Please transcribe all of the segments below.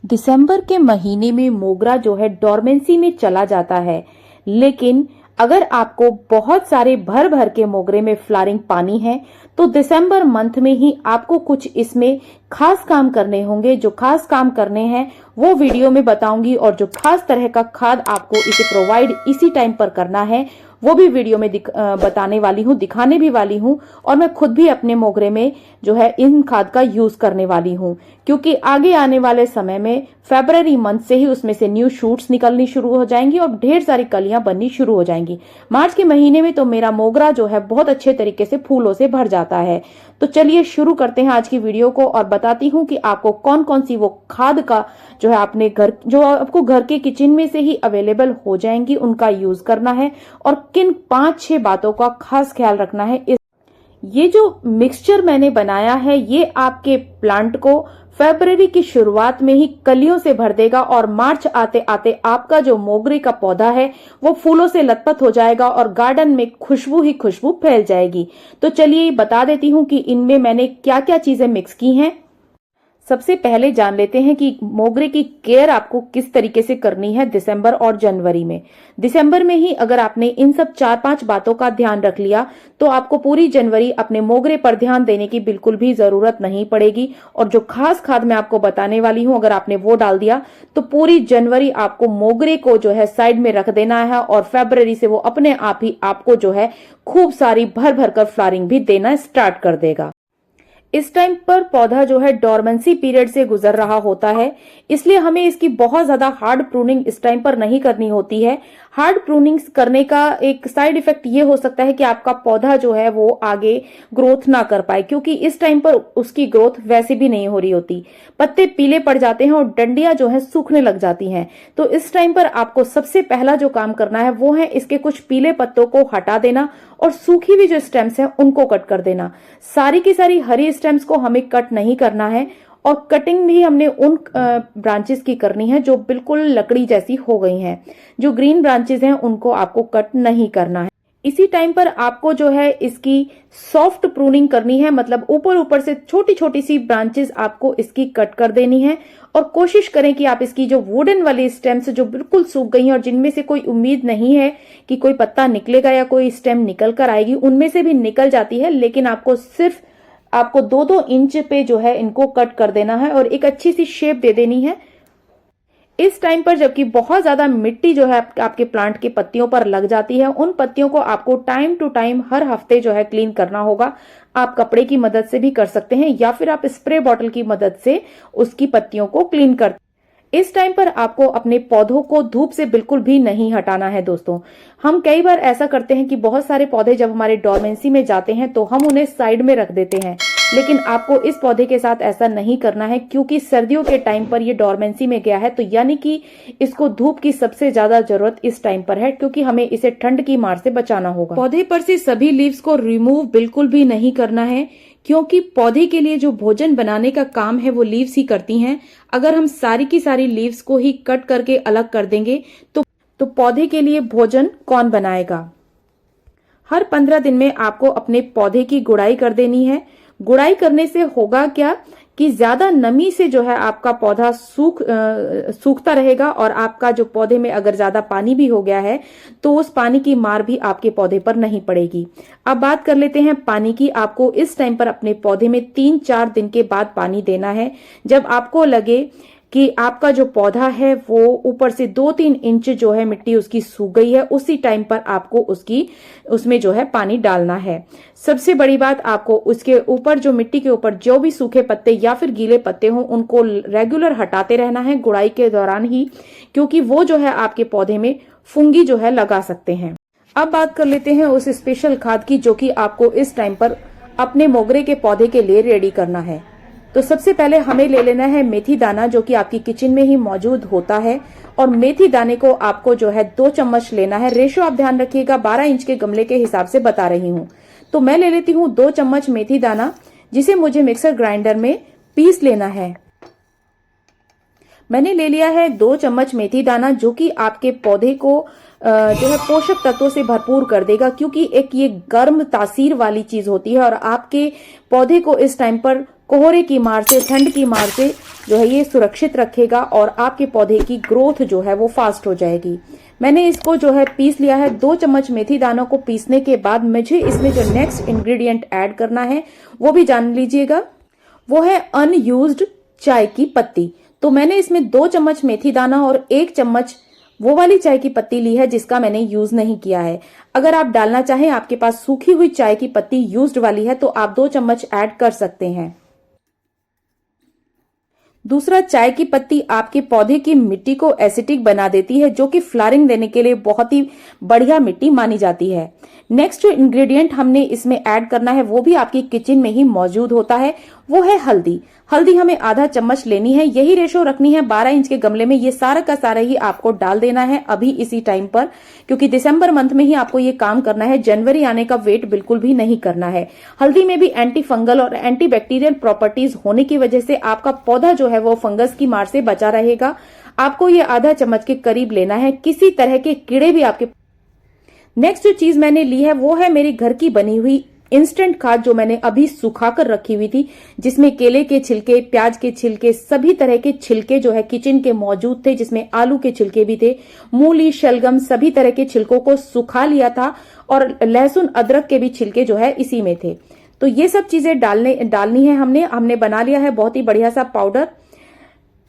दिसंबर के महीने में मोगरा जो है डोरमेंसी में चला जाता है, लेकिन अगर आपको बहुत सारे भर भर के मोगरे में फ्लावरिंग पानी है तो दिसंबर मंथ में ही आपको कुछ इसमें खास काम करने होंगे। जो खास काम करने हैं वो वीडियो में बताऊंगी, और जो खास तरह का खाद आपको इसे प्रोवाइड इसी टाइम पर करना है वो भी वीडियो में बताने वाली हूँ, दिखाने भी वाली हूँ। और मैं खुद भी अपने मोगरे में जो है इन खाद का यूज करने वाली हूँ, क्योंकि आगे आने वाले समय में फरवरी मंथ से ही उसमें से न्यू शूट्स निकलनी शुरू हो जाएंगी और ढेर सारी कलियां बननी शुरू हो जाएंगी। मार्च के महीने में तो मेरा मोगरा जो है बहुत अच्छे तरीके से फूलों से भर जाता है। तो चलिए शुरू करते हैं आज की वीडियो को, और बताती हूँ कि आपको कौन कौन सी वो खाद का जो है अपने घर, जो आपको घर के किचन में से ही अवेलेबल हो जाएंगी, उनका यूज करना है और किन 5-6 बातों का खास ख्याल रखना है। ये जो मिक्सचर मैंने बनाया है ये आपके प्लांट को फरवरी की शुरुआत में ही कलियों से भर देगा, और मार्च आते आते आपका जो मोगरे का पौधा है वो फूलों से लथपथ हो जाएगा और गार्डन में खुशबू ही खुशबू फैल जाएगी। तो चलिए बता देती हूँ कि इनमें मैंने क्या क्या चीजें मिक्स की हैं। सबसे पहले जान लेते हैं कि मोगरे की केयर आपको किस तरीके से करनी है दिसंबर और जनवरी में। दिसंबर में ही अगर आपने इन सब 4-5 बातों का ध्यान रख लिया तो आपको पूरी जनवरी अपने मोगरे पर ध्यान देने की बिल्कुल भी जरूरत नहीं पड़ेगी। और जो खास खाद मैं आपको बताने वाली हूं, अगर आपने वो डाल दिया तो पूरी जनवरी आपको मोगरे को जो है साइड में रख देना है, और फरवरी से वो अपने आप ही आपको जो है खूब सारी भर भर कर फ्लावरिंग भी देना स्टार्ट कर देगा। इस टाइम पर पौधा जो है डोरमेंसी पीरियड से गुजर रहा होता है, इसलिए हमें इसकी बहुत ज्यादा हार्ड प्रूनिंग इस टाइम पर नहीं करनी होती है। हार्ड प्रूनिंग करने का एक साइड इफेक्ट ये हो सकता है कि आपका पौधा जो है वो आगे ग्रोथ ना कर पाए, क्योंकि इस टाइम पर उसकी ग्रोथ वैसे भी नहीं हो रही होती। पत्ते पीले पड़ जाते हैं और डंडियां जो है सूखने लग जाती हैं। तो इस टाइम पर आपको सबसे पहला जो काम करना है वो है इसके कुछ पीले पत्तों को हटा देना और सूखी हुई जो स्टेम्स हैं उनको कट कर देना। सारी की सारी हरी स्टेम्स को हमें कट नहीं करना है, और कटिंग भी हमने उन ब्रांचेस की करनी है जो बिल्कुल लकड़ी जैसी हो गई हैं। जो ग्रीन ब्रांचेस हैं उनको आपको कट नहीं करना है। इसी टाइम पर आपको जो है इसकी सॉफ्ट प्रूनिंग करनी है, मतलब ऊपर ऊपर से छोटी छोटी सी ब्रांचेस आपको इसकी कट कर देनी है। और कोशिश करें कि आप इसकी जो वुडन वाली स्टेम्स जो बिल्कुल सूख गई हैं और जिनमें से कोई उम्मीद नहीं है कि कोई पत्ता निकलेगा या कोई स्टेम निकल कर आएगी, उनमें से भी निकल जाती है, लेकिन आपको 2-2 इंच पे जो है इनको कट कर देना है और एक अच्छी सी शेप दे देनी है। इस टाइम पर जबकि बहुत ज्यादा मिट्टी जो है आपके प्लांट की पत्तियों पर लग जाती है, उन पत्तियों को आपको टाइम टू टाइम हर हफ्ते जो है क्लीन करना होगा। आप कपड़े की मदद से भी कर सकते हैं या फिर आप स्प्रे बॉटल की मदद से उसकी पत्तियों को क्लीन कर। इस टाइम पर आपको अपने पौधों को धूप से बिल्कुल भी नहीं हटाना है दोस्तों। हम कई बार ऐसा करते हैं कि बहुत सारे पौधे जब हमारे डोरमेंसी में जाते हैं तो हम उन्हें साइड में रख देते हैं, लेकिन आपको इस पौधे के साथ ऐसा नहीं करना है, क्योंकि सर्दियों के टाइम पर ये डोरमेंसी में गया है, तो यानी कि इसको धूप की सबसे ज्यादा जरूरत इस टाइम पर है, क्योंकि हमें इसे ठंड की मार से बचाना होगा। पौधे पर से सभी लीव्स को रिमूव बिल्कुल भी नहीं करना है, क्योंकि पौधे के लिए जो भोजन बनाने का काम है वो लीव्स ही करती हैं। अगर हम सारी की सारी लीव्स को ही कट करके अलग कर देंगे तो पौधे के लिए भोजन कौन बनाएगा। हर 15 दिन में आपको अपने पौधे की गुड़ाई कर देनी है। गुड़ाई करने से होगा क्या कि ज्यादा नमी से जो है आपका पौधा सूखता रहेगा, और आपका जो पौधे में अगर ज्यादा पानी भी हो गया है तो उस पानी की मार भी आपके पौधे पर नहीं पड़ेगी। अब बात कर लेते हैं पानी की। आपको इस टाइम पर अपने पौधे में 3-4 दिन के बाद पानी देना है। जब आपको लगे कि आपका जो पौधा है वो ऊपर से 2-3 इंच जो है मिट्टी उसकी सूख गई है, उसी टाइम पर आपको उसमें जो है पानी डालना है। सबसे बड़ी बात, आपको उसके ऊपर जो मिट्टी के ऊपर जो भी सूखे पत्ते या फिर गीले पत्ते हों उनको रेगुलर हटाते रहना है गुड़ाई के दौरान ही, क्योंकि वो जो है आपके पौधे में फुंगी जो है लगा सकते हैं। अब बात कर लेते हैं उस स्पेशल खाद की जो कि आपको इस टाइम पर अपने मोगरे के पौधे के लिए रेडी करना है। तो सबसे पहले हमें ले लेना है मेथी दाना, जो कि आपकी किचन में ही मौजूद होता है, और मेथी दाने को आपको जो है 2 चम्मच लेना है। रेशो आप ध्यान रखिएगा, 12 इंच के गमले के हिसाब से बता रही हूँ। तो मैं ले लेती हूँ 2 चम्मच मेथी दाना, जिसे मुझे मिक्सर ग्राइंडर में पीस लेना है। मैंने ले लिया है 2 चम्मच मेथी दाना, जो कि आपके पौधे को जो है पोषक तत्वों से भरपूर कर देगा, क्योंकि एक ये गर्म तासीर वाली चीज होती है और आपके पौधे को इस टाइम पर कोहरे की मार से, ठंड की मार से जो है ये सुरक्षित रखेगा और आपके पौधे की ग्रोथ जो है वो फास्ट हो जाएगी। मैंने इसको जो है पीस लिया है। 2 चम्मच मेथी दानों को पीसने के बाद मुझे इसमें जो नेक्स्ट इंग्रेडिएंट ऐड करना है वो भी जान लीजिएगा। वो है अनयूज्ड चाय की पत्ती। तो मैंने इसमें 2 चम्मच मेथी दाना और 1 चम्मच वो वाली चाय की पत्ती ली है जिसका मैंने यूज नहीं किया है। अगर आप डालना चाहें, आपके पास सूखी हुई चाय की पत्ती यूज्ड वाली है तो आप 2 चम्मच ऐड कर सकते हैं। दूसरा, चाय की पत्ती आपके पौधे की मिट्टी को एसिडिक बना देती है, जो कि फ्लावरिंग देने के लिए बहुत ही बढ़िया मिट्टी मानी जाती है। नेक्स्ट जो इंग्रेडिएंट हमने इसमें ऐड करना है वो भी आपकी किचन में ही मौजूद होता है, वो है हल्दी। हल्दी हमें आधा चम्मच लेनी है। यही रेशो रखनी है 12 इंच के गमले में। ये सारा का सारा ही आपको डाल देना है अभी इसी टाइम पर, क्योंकि दिसंबर मंथ में ही आपको ये काम करना है। जनवरी आने का वेट बिल्कुल भी नहीं करना है। हल्दी में भी एंटी फंगल और एंटी बैक्टीरियल प्रॉपर्टीज होने की वजह से आपका पौधा जो है वो फंगस की मार से बचा रहेगा। आपको ये आधा चम्मच के करीब लेना है। किसी तरह के कीड़े भी आपके। नेक्स्ट जो चीज मैंने ली है वो है मेरी घर की बनी हुई इंस्टेंट खाद, जो मैंने अभी सुखाकर रखी हुई थी, जिसमें केले के छिलके, प्याज के छिलके, सभी तरह के छिलके जो है किचन के मौजूद थे, जिसमें आलू के छिलके भी थे, मूली, शलगम, सभी तरह के छिलकों को सुखा लिया था और लहसुन, अदरक के भी छिलके जो है इसी में थे। तो ये सब चीजें डालनी है। हमने बना लिया है बहुत ही बढ़िया सा पाउडर।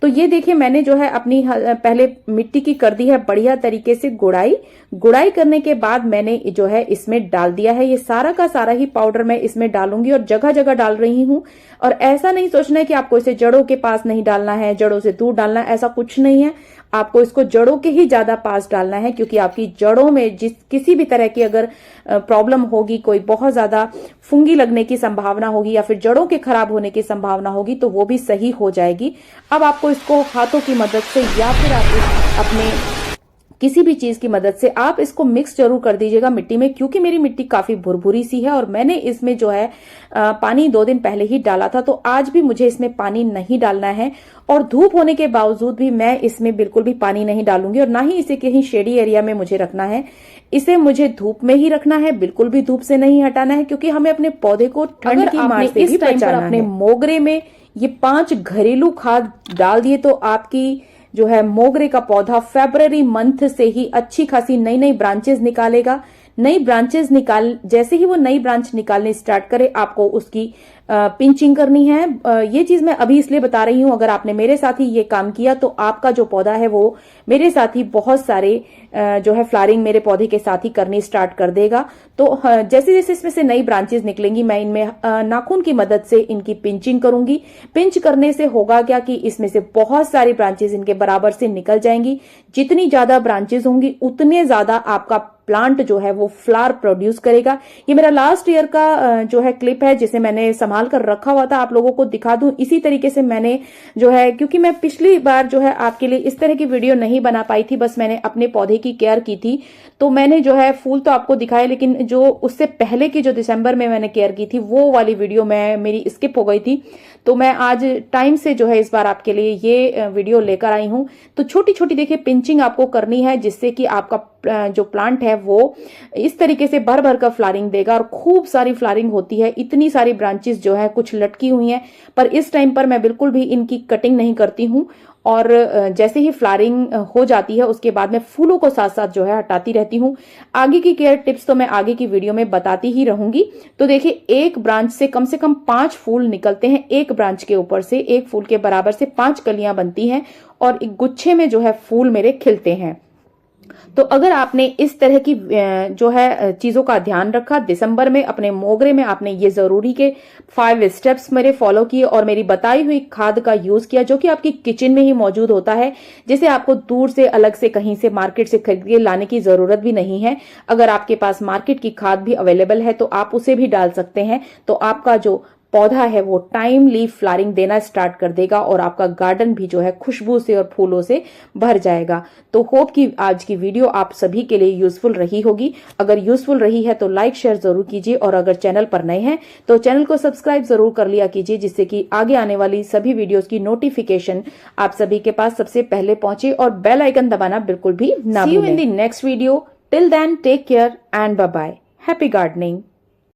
तो ये देखिए, मैंने जो है अपनी पहले मिट्टी की कर दी है बढ़िया तरीके से गुड़ाई करने के बाद मैंने जो है इसमें डाल दिया है। ये सारा का सारा ही पाउडर मैं इसमें डालूंगी और जगह जगह डाल रही हूं। और ऐसा नहीं सोचना है कि आपको इसे जड़ों के पास नहीं डालना है, जड़ों से दूर डालना है, ऐसा कुछ नहीं है। आपको इसको जड़ों के ही ज्यादा पास डालना है, क्योंकि आपकी जड़ों में किसी भी तरह की अगर प्रॉब्लम होगी, कोई बहुत ज्यादा फुंगी लगने की संभावना होगी या फिर जड़ों के खराब होने की संभावना होगी, तो वो भी सही हो जाएगी। अब आपको इसको हाथों की मदद से या फिर आप अपने किसी भी चीज की मदद से आप इसको मिक्स जरूर कर दीजिएगा मिट्टी में, क्योंकि मेरी मिट्टी काफी भुरभुरी सी है और मैंने इसमें जो है पानी 2 दिन पहले ही डाला था, तो आज भी मुझे इसमें पानी नहीं डालना है। और धूप होने के बावजूद भी मैं इसमें बिल्कुल भी पानी नहीं डालूंगी और ना ही इसे कहीं शेडी एरिया में मुझे रखना है। इसे मुझे धूप में ही रखना है, बिल्कुल भी धूप से नहीं हटाना है, क्योंकि हमें अपने पौधे को ठंड की मार से भी बचाना है। अपने मोगरे में ये 5 घरेलू खाद डाल दिए तो आपकी जो है मोगरे का पौधा फरवरी मंथ से ही अच्छी खासी नई नई ब्रांचेस निकालेगा। नई ब्रांचेस जैसे ही वो नई ब्रांच निकालने स्टार्ट करे, आपको उसकी पिंचिंग करनी है। ये चीज मैं अभी इसलिए बता रही हूं, अगर आपने मेरे साथ ही ये काम किया तो आपका जो पौधा है वो मेरे साथ ही बहुत सारे जो है फ्लावरिंग मेरे पौधे के साथ ही करनी स्टार्ट कर देगा। तो जैसे जैसे इसमें से नई ब्रांचेस निकलेंगी, मैं इनमें नाखून की मदद से इनकी पिंचिंग करूंगी। पिंच करने से होगा क्या कि इसमें से बहुत सारी ब्रांचेस इनके बराबर से निकल जाएंगी। जितनी ज्यादा ब्रांचेस होंगी उतने ज्यादा आपका प्लांट जो है वो फ्लावर प्रोड्यूस करेगा। ये मेरा लास्ट ईयर का जो है क्लिप है, जिसे मैंने संभाल कर रखा हुआ था, आप लोगों को दिखा दूं। इसी तरीके से मैंने जो है, क्योंकि मैं पिछली बार जो है आपके लिए इस तरह की वीडियो नहीं बना पाई थी, बस मैंने अपने पौधे की केयर की थी, तो मैंने जो है फूल तो आपको दिखाए, लेकिन जो उससे पहले की जो दिसंबर में मैंने केयर की थी वो वाली वीडियो मेरी स्किप हो गई थी। तो मैं आज टाइम से जो है इस बार आपके लिए ये वीडियो लेकर आई हूं। तो छोटी छोटी देखिए पिंचिंग आपको करनी है, जिससे कि आपका जो प्लांट है वो इस तरीके से भर भर कर फ्लावरिंग देगा और खूब सारी फ्लावरिंग होती है। इतनी सारी ब्रांचेस जो है कुछ लटकी हुई हैं, पर इस टाइम पर मैं बिल्कुल भी इनकी कटिंग नहीं करती हूं और जैसे ही फ्लावरिंग हो जाती है उसके बाद मैं फूलों को साथ साथ जो है हटाती रहती हूँ। आगे की केयर टिप्स तो मैं आगे की वीडियो में बताती ही रहूंगी। तो देखिए, एक ब्रांच से कम 5 फूल निकलते हैं। एक ब्रांच के ऊपर से एक फूल के बराबर से 5 कलियां बनती हैं और एक गुच्छे में जो है फूल मेरे खिलते हैं। तो अगर आपने इस तरह की जो है चीजों का ध्यान रखा, दिसंबर में अपने मोगरे में आपने ये जरूरी के 5 स्टेप्स मेरे फॉलो किए और मेरी बताई हुई खाद का यूज किया, जो कि आपकी किचन में ही मौजूद होता है, जिसे आपको दूर से अलग से कहीं से मार्केट से खरीद के लाने की जरूरत भी नहीं है। अगर आपके पास मार्केट की खाद भी अवेलेबल है तो आप उसे भी डाल सकते हैं। तो आपका जो पौधा है वो टाइमली फ्लावरिंग देना स्टार्ट कर देगा और आपका गार्डन भी जो है खुशबू से और फूलों से भर जाएगा। तो होप कि आज की वीडियो आप सभी के लिए यूजफुल रही होगी। अगर यूजफुल रही है तो लाइक शेयर जरूर कीजिए और अगर चैनल पर नए हैं तो चैनल को सब्सक्राइब जरूर कर लिया कीजिए, जिससे कि आगे आने वाली सभी वीडियोस की नोटिफिकेशन आप सभी के पास सबसे पहले पहुंचे और बेल आइकन दबाना बिल्कुल भी ना भूलें। See you in the next video. Till then take care and bye bye. Happy gardening.